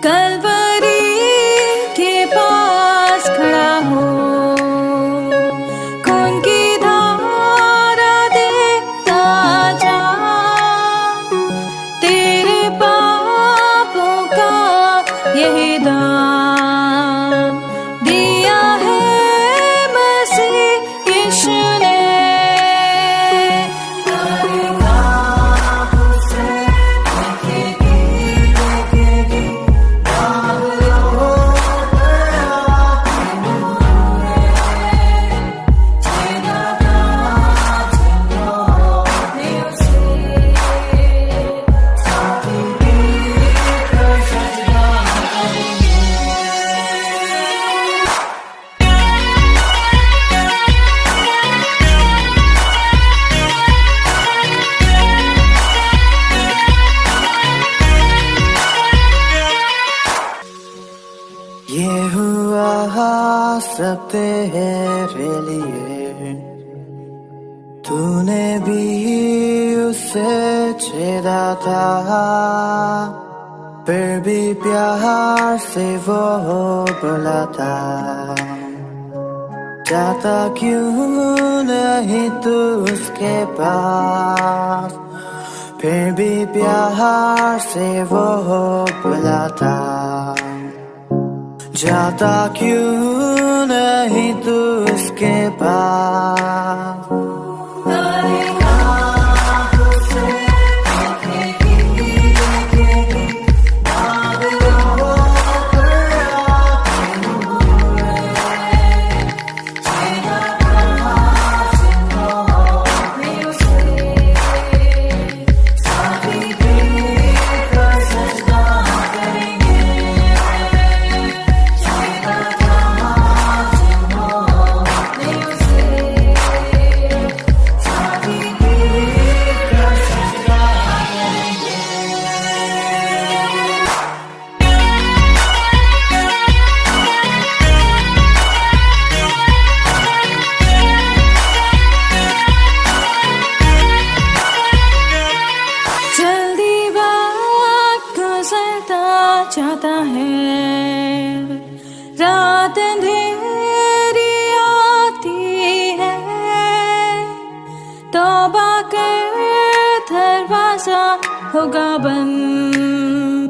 कलवरी के पास खड़ा हो, खून की धारा देखता जा, तेरे पापों का यही दाम दिया है मसीह यीशु ने। ये हुआ सब तेरे लिए, तूने भी उसे छेड़ा था, फिर भी प्यार से वो बुलाता, जाता क्यों नहीं तू उसके पास, फिर भी प्यार से वो बुलाता, जाता क्यों नहीं तू उसके पास। चाहता है, रात अंधेरी आती है, तौबा कर दरवाजा होगा बंद,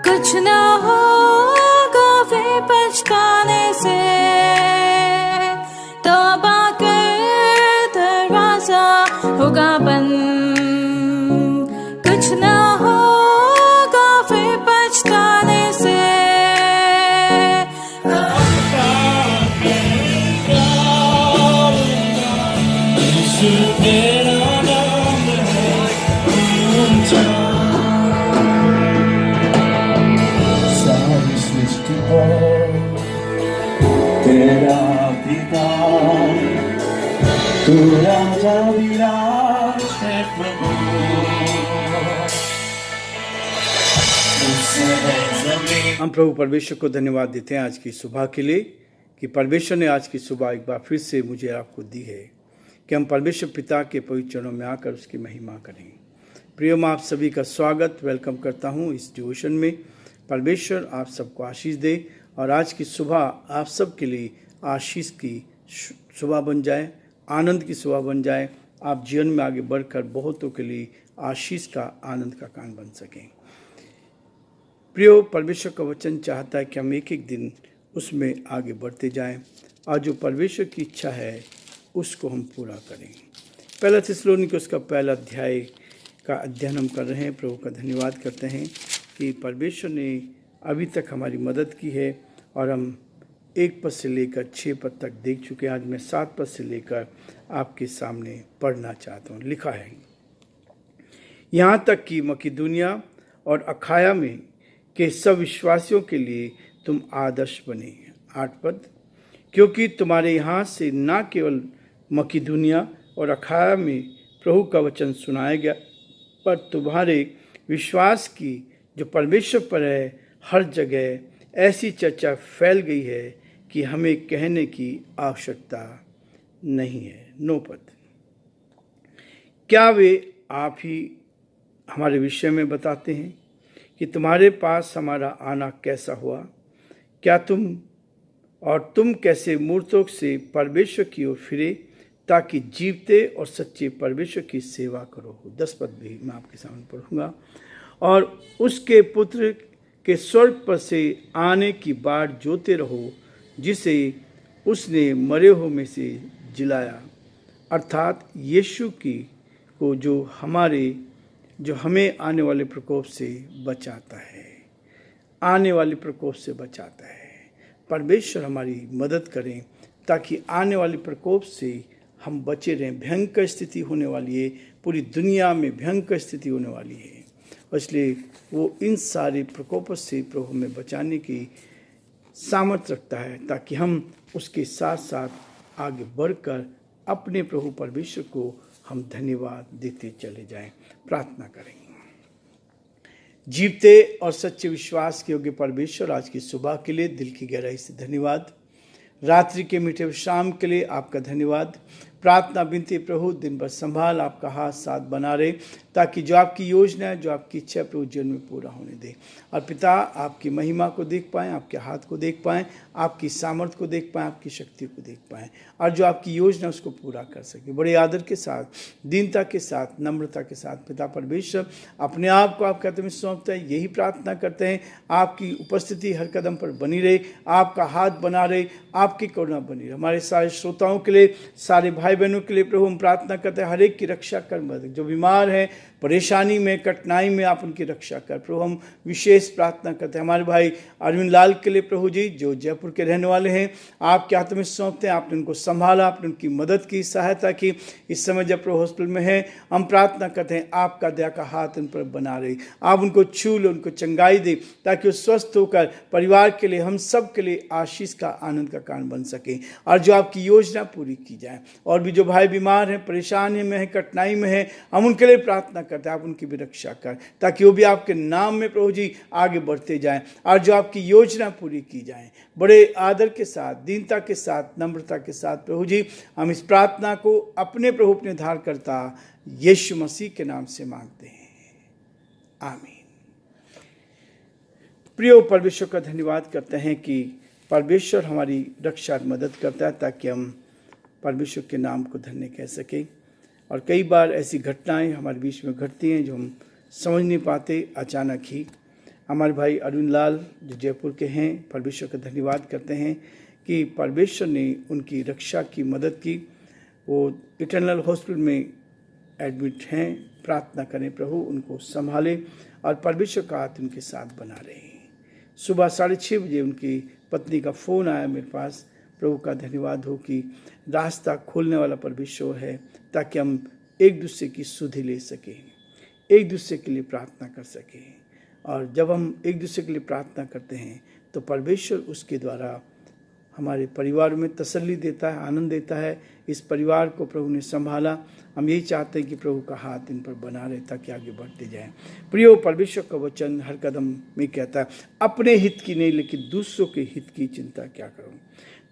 कुछ ना होगा वे पछताने से, तौबा कर दरवाजा होगा बंद, कुछ ना होगा फिर पछताने से। सारी सृष्टि पर तेरा पिता, तू राजा विराज है प्रभु, हम प्रभु परमेश्वर को धन्यवाद देते हैं आज की सुबह के लिए कि परमेश्वर ने आज की सुबह एक बार फिर से मुझे आपको दी है कि हम परमेश्वर पिता के पवित्र चरणों में आकर उसकी महिमा करें। प्रिय मैं आप सभी का स्वागत वेलकम करता हूं इस डिवोशन में। परमेश्वर आप सबको आशीष दे और आज की सुबह आप सब के लिए आशीष की सुबह बन जाए, आनंद की सुबह बन जाए। आप जीवन में आगे बढ़कर बहुतों के लिए आशीष का, आनंद का कारण बन सकें। प्रियो, परमेश्वर का वचन चाहता है कि हम एक एक दिन उसमें आगे बढ़ते जाएं और जो परमेश्वर की इच्छा है उसको हम पूरा करें। पहला थिस्सलुनीके उसका पहला अध्याय का अध्ययन हम कर रहे हैं। प्रभु का धन्यवाद करते हैं कि परमेश्वर ने अभी तक हमारी मदद की है और हम 1 पद से लेकर 6 पद तक देख चुके हैं। आज मैं 7 पद से लेकर आपके सामने पढ़ना चाहता हूँ। लिखा है, यहाँ तक कि मकिदुनिया और अखाया में के सब विश्वासियों के लिए तुम आदर्श बने। 8 पद, क्योंकि तुम्हारे यहाँ से न केवल मकिदुनिया और अखाया में प्रभु का वचन सुनाया गया, पर तुम्हारे विश्वास की जो परमेश्वर पर है हर जगह ऐसी चर्चा फैल गई है कि हमें कहने की आवश्यकता नहीं है। 9 पद, क्या वे आप ही हमारे विषय में बताते हैं कि तुम्हारे पास हमारा आना कैसा हुआ, क्या तुम कैसे मूर्तों से परमेश्वर की ओर फिरे ताकि जीवते और सच्चे परमेश्वर की सेवा करो। 10 पद भी मैं आपके सामने पढ़ूंगा। और उसके पुत्र के स्वर्ग पर से आने की बाट जोते रहो, जिसे उसने मरे हुओं में से जिलाया, अर्थात यीशु की को जो हमें आने वाले प्रकोप से बचाता है, आने वाले प्रकोप से बचाता है। परमेश्वर हमारी मदद करें ताकि आने वाले प्रकोप से हम बचे रहें। भयंकर स्थिति होने वाली है, पूरी दुनिया में भयंकर स्थिति होने वाली है, इसलिए वो इन सारे प्रकोपों से प्रभु हमें बचाने की सामर्थ्य रखता है, ताकि हम उसके साथ साथ आगे बढ़कर अपने प्रभु परमेश्वर को हम धन्यवाद देते चले जाएं। प्रार्थना करेंगे। जीवते और सच्चे विश्वास के योग्य परमेश्वर, आज की सुबह के लिए दिल की गहराई से धन्यवाद। रात्रि के मीठे विश्राम के लिए आपका धन्यवाद। प्रार्थना विनती प्रभु, दिन भर संभाल, आपका हाथ साथ बना रहे, ताकि जो आपकी योजना है, जो आपकी इच्छा प्रभु जीवन में पूरा होने दे। और पिता, आपकी महिमा को देख पाएँ, आपके हाथ को देख पाएँ, आपकी सामर्थ्य को देख पाएँ, आपकी शक्ति को देख पाएँ, और जो आपकी योजना उसको पूरा कर सके। बड़े आदर के साथ, दीनता के साथ, नम्रता के साथ पिता परमेश्वर अपने आप को आपके हाथ में सौंपते हैं। यही प्रार्थना करते हैं, आपकी उपस्थिति हर कदम पर बनी रहे, आपका हाथ बना रहे, आपकी करुणा बनी रहे। हमारे सारे श्रोताओं के लिए, सारे भाई बहनों के लिए प्रभु हम प्रार्थना करते हैं, हर एक की रक्षा कर। मदद जो बीमार है, परेशानी में, कठिनाई में, आप उनकी रक्षा कर प्रभु। हम विशेष प्रार्थना करते हैं हमारे भाई अरविंद लाल के लिए प्रभु जी, जो जयपुर के रहने वाले हैं, आपके हाथ में सौंपते हैं। आपने उनको संभाला, आपने उनकी मदद की, सहायता की। इस समय जब प्रभु हॉस्पिटल में है, हम प्रार्थना करते हैं आपका दया का हाथ उन पर बना रहे, आप उनको छू लो, उनको चंगाई दे, ताकि वो स्वस्थ होकर परिवार के लिए, हम सब के लिए आशीष का, आनंद का कारण बन सके, और जो आपकी योजना पूरी की जाए। और भी जो भाई बीमार हैं, परेशानी में है, कठिनाई में है, हम उनके लिए प्रार्थना करते हैं, आप उनकी भी रक्षा कर, ताकि वो भी आपके नाम में प्रभु जी आगे बढ़ते जाएं, और जो आपकी योजना पूरी की जाए। बड़े आदर के साथ, दीनता के साथ, नम्रता के साथ प्रभु जी हम इस प्रार्थना को अपने प्रभु, अपने उद्धारकर्ता यीशु मसीह के नाम से मांगते हैं, आमीन। प्रिय परमेश्वर का धन्यवाद करते हैं कि परमेश्वर हमारी रक्षा और मदद करता है, ताकि हम परमेश्वर के नाम को धन्य कह सकें। और कई बार ऐसी घटनाएं हमारे बीच में घटती हैं जो हम समझ नहीं पाते, अचानक ही। हमारे भाई अरविंद लाल जो जयपुर के हैं, परमेश्वर का धन्यवाद करते हैं कि परमेश्वर ने उनकी रक्षा की, मदद की। वो इटर्नल हॉस्पिटल में एडमिट हैं। प्रार्थना करें प्रभु उनको संभाले, और परमेश्वर का हाथ उनके साथ बना रहे। सुबह 6:30 बजे उनकी पत्नी का फ़ोन आया मेरे पास। प्रभु का धन्यवाद हो कि रास्ता खोलने वाला परमेश्वर है, ताकि हम एक दूसरे की सुधि ले सकें, एक दूसरे के लिए प्रार्थना कर सकें। और जब हम एक दूसरे के लिए प्रार्थना करते हैं, तो परमेश्वर उसके द्वारा हमारे परिवार में तसल्ली देता है, आनंद देता है। इस परिवार को प्रभु ने संभाला। हम यही चाहते हैं कि प्रभु का हाथ इन पर बना रहे, ताकि आगे बढ़ते जाएं। प्रियो, परमेश्वर का वचन हर कदम में कहता है, अपने हित की नहीं, लेकिन दूसरों के हित की चिंता क्या करूं,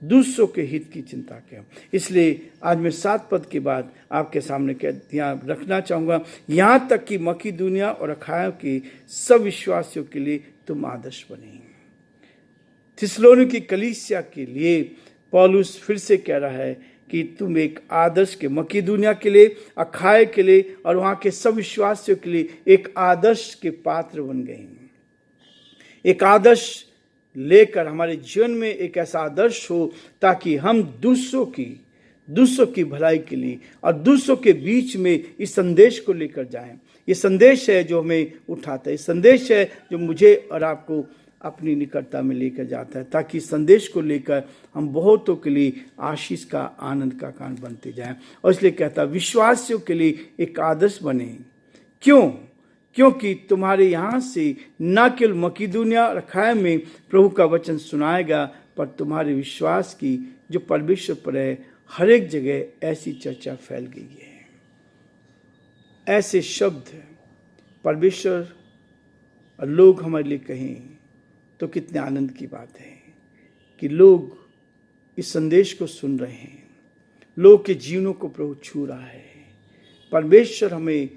दूसरों के हित की चिंता क्या। इसलिए आज मैं 7 पद के बाद आपके सामने ध्यान रखना चाहूँगा, यहाँ तक कि मकीदुनिया और अखाया के सब विश्वासियों के लिए तुम आदर्श बने। थिस्सलुनीकी कलीसिया के लिए पौलुस फिर से कह रहा है कि तुम एक आदर्श के, मकीदुनिया के लिए, अखाया के लिए, और वहाँ के सब विश्वासियों के लिए एक आदर्श के पात्र बन गए। एक आदर्श लेकर हमारे जीवन में एक ऐसा आदर्श हो, ताकि हम दूसरों की भलाई के लिए और दूसरों के बीच में इस संदेश को लेकर जाएं। ये संदेश है जो हमें उठाता है, ये संदेश है जो मुझे और आपको अपनी निकटता में लेकर जाता है, ताकि संदेश को लेकर हम बहुतों के लिए आशीष का, आनंद का कारण बनते जाएं। और इसलिए कहता है विश्वासियों के लिए एक आदर्श बने। क्यों? क्योंकि तुम्हारे यहाँ से न केवल मकीदुनिया और अखाया में प्रभु का वचन सुनाएगा, पर तुम्हारे विश्वास की जो परमेश्वर पर है, हर एक जगह ऐसी चर्चा फैल गई है। ऐसे शब्द परमेश्वर और लोग हमारे लिए कहें तो कितने आनंद की बात है कि लोग इस संदेश को सुन रहे हैं, लोग के जीवनों को प्रभु छू रहा है। परमेश्वर हमें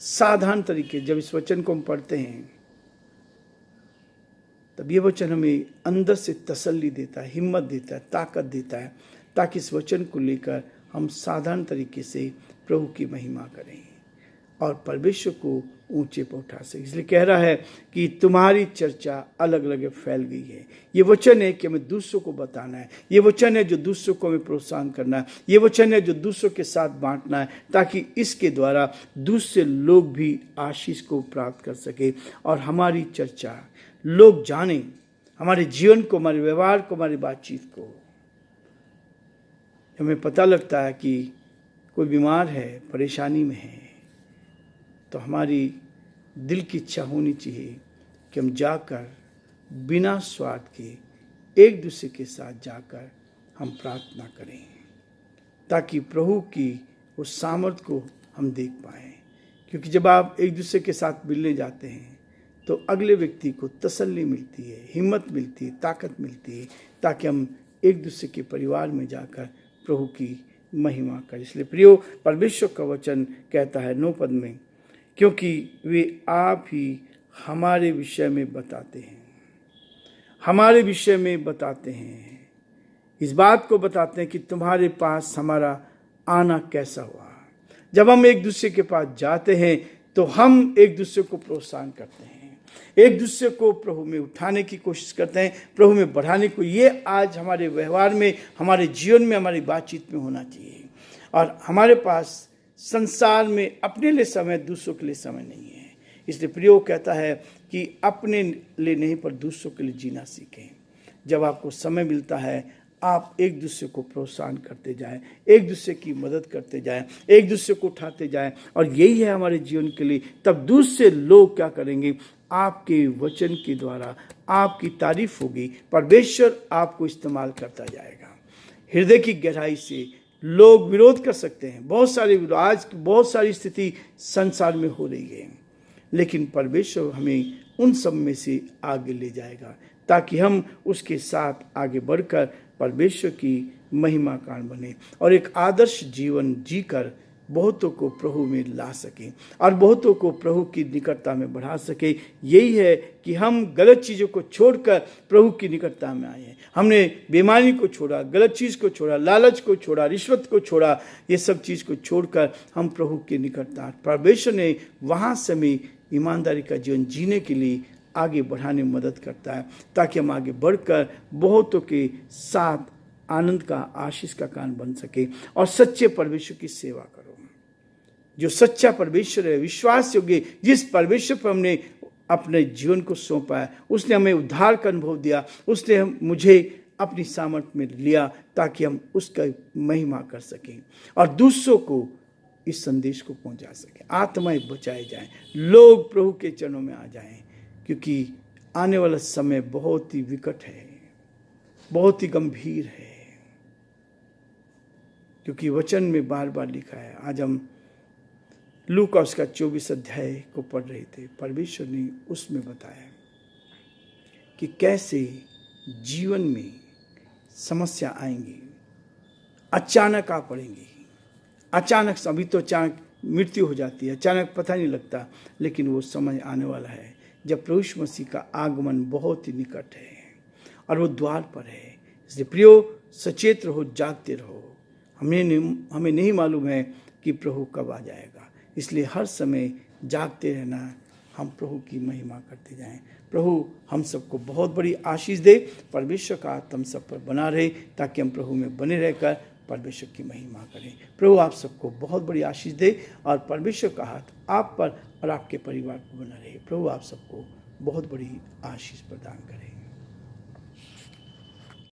साधारण तरीके, जब इस वचन को हम पढ़ते हैं, तब ये वचन हमें अंदर से तसल्ली देता है, हिम्मत देता है, ताकत देता है, ताकि इस वचन को लेकर हम साधारण तरीके से प्रभु की महिमा करें और परमेश्वर को ऊंचे पर उठा सके। इसलिए कह रहा है कि तुम्हारी चर्चा अलग अलग फैल गई है। ये वचन है कि हमें दूसरों को बताना है, ये वचन है जो दूसरों को हमें प्रोत्साहन करना है, ये वचन है जो दूसरों के साथ बांटना है, ताकि इसके द्वारा दूसरे लोग भी आशीष को प्राप्त कर सके और हमारी चर्चा लोग जाने, हमारे जीवन को, हमारे व्यवहार को, हमारी बातचीत को। हमें पता लगता है कि कोई बीमार है, परेशानी में है, तो हमारी दिल की इच्छा होनी चाहिए कि हम जाकर बिना स्वार्थ के एक दूसरे के साथ जाकर हम प्रार्थना करें, ताकि प्रभु की उस सामर्थ्य को हम देख पाएं। क्योंकि जब आप एक दूसरे के साथ मिलने जाते हैं तो अगले व्यक्ति को तसल्ली मिलती है, हिम्मत मिलती है, ताकत मिलती है, ताकि हम एक दूसरे के परिवार में जाकर प्रभु की महिमा करें। इसलिए प्रियो, परमेश्वर का वचन कहता है 9 पद में, क्योंकि वे आप ही हमारे विषय में बताते हैं, हमारे विषय में बताते हैं, इस बात को बताते हैं कि तुम्हारे पास हमारा आना कैसा हुआ। जब हम एक दूसरे के पास जाते हैं तो हम एक दूसरे को प्रोत्साहन करते हैं, एक दूसरे को प्रभु में उठाने की कोशिश करते हैं, प्रभु में बढ़ाने को। ये आज हमारे व्यवहार में, हमारे जीवन में, हमारी बातचीत में होना चाहिए। और हमारे पास संसार में अपने लिए समय, दूसरों के लिए समय नहीं है। इसलिए प्रियो कहता है कि अपने लिए नहीं पर दूसरों के लिए जीना सीखें। जब आपको समय मिलता है, आप एक दूसरे को प्रोत्साहन करते जाएं, एक दूसरे की मदद करते जाएं, एक दूसरे को उठाते जाएं, और यही है हमारे जीवन के लिए। तब दूसरे लोग क्या करेंगे? आपके वचन के द्वारा आपकी तारीफ होगी, परमेश्वर आपको इस्तेमाल करता जाएगा। हृदय की गहराई से लोग विरोध कर सकते हैं, बहुत सारे विरोध, आज बहुत सारी स्थिति संसार में हो रही है, लेकिन परमेश्वर हमें उन सब में से आगे ले जाएगा, ताकि हम उसके साथ आगे बढ़कर परमेश्वर की महिमा कारण बने और एक आदर्श जीवन जीकर बहुतों को प्रभु में ला सकें और बहुतों को प्रभु की निकटता में बढ़ा सके। यही है कि हम गलत चीज़ों को छोड़कर प्रभु की निकटता में आए हैं। हमने बेईमानी को छोड़ा, गलत चीज़ को छोड़ा, लालच को छोड़ा, रिश्वत को छोड़ा, ये सब चीज़ को छोड़कर हम प्रभु की निकटता, परमेश्वर ने वहाँ से हमें ईमानदारी का जीवन जीने के लिए आगे बढ़ाने में मदद करता है, ताकि हम आगे बढ़कर बहुतों के साथ आनंद का, आशीष का कारण बन सके और सच्चे परमेश्वर की सेवा करो। जो सच्चा परमेश्वर है, विश्वास योग्य, जिस परमेश्वर पर हमने अपने जीवन को सौंपा है, उसने हमें उद्धार का अनुभव दिया, उसने मुझे अपनी सामर्थ्य में लिया, ताकि हम उसका महिमा कर सकें और दूसरों को इस संदेश को पहुंचा सकें, आत्माएं बचाए जाएं, लोग प्रभु के चरणों में आ जाएं। क्योंकि आने वाला समय बहुत ही विकट है, बहुत ही गंभीर है, क्योंकि वचन में बार बार लिखा है। आज हम लूका उसका 24 अध्याय को पढ़ रहे थे। परमेश्वर ने उसमें बताया कि कैसे जीवन में समस्या आएंगी, अचानक आ पड़ेंगी, अचानक। अभी तो अचानक मृत्यु हो जाती है, अचानक पता नहीं लगता, लेकिन वो समय आने वाला है जब प्रभु यीशु मसीह का आगमन बहुत ही निकट है और वो द्वार पर है। इसलिए प्रियो, सचेत रहो, जागते रहो। हमें नहीं मालूम है कि प्रभु कब आ जाएगा, इसलिए हर समय जागते रहना, हम प्रभु की महिमा करते जाएं। प्रभु हम सबको बहुत बड़ी आशीष दे, परमेश्वर का हाथ हम सब पर बना रहे, ताकि हम प्रभु में बने रहकर परमेश्वर की महिमा करें। प्रभु आप सबको बहुत बड़ी आशीष दे और परमेश्वर का हाथ आप पर और आपके परिवार पर बना रहे। प्रभु आप सबको बहुत बड़ी आशीष प्रदान करें।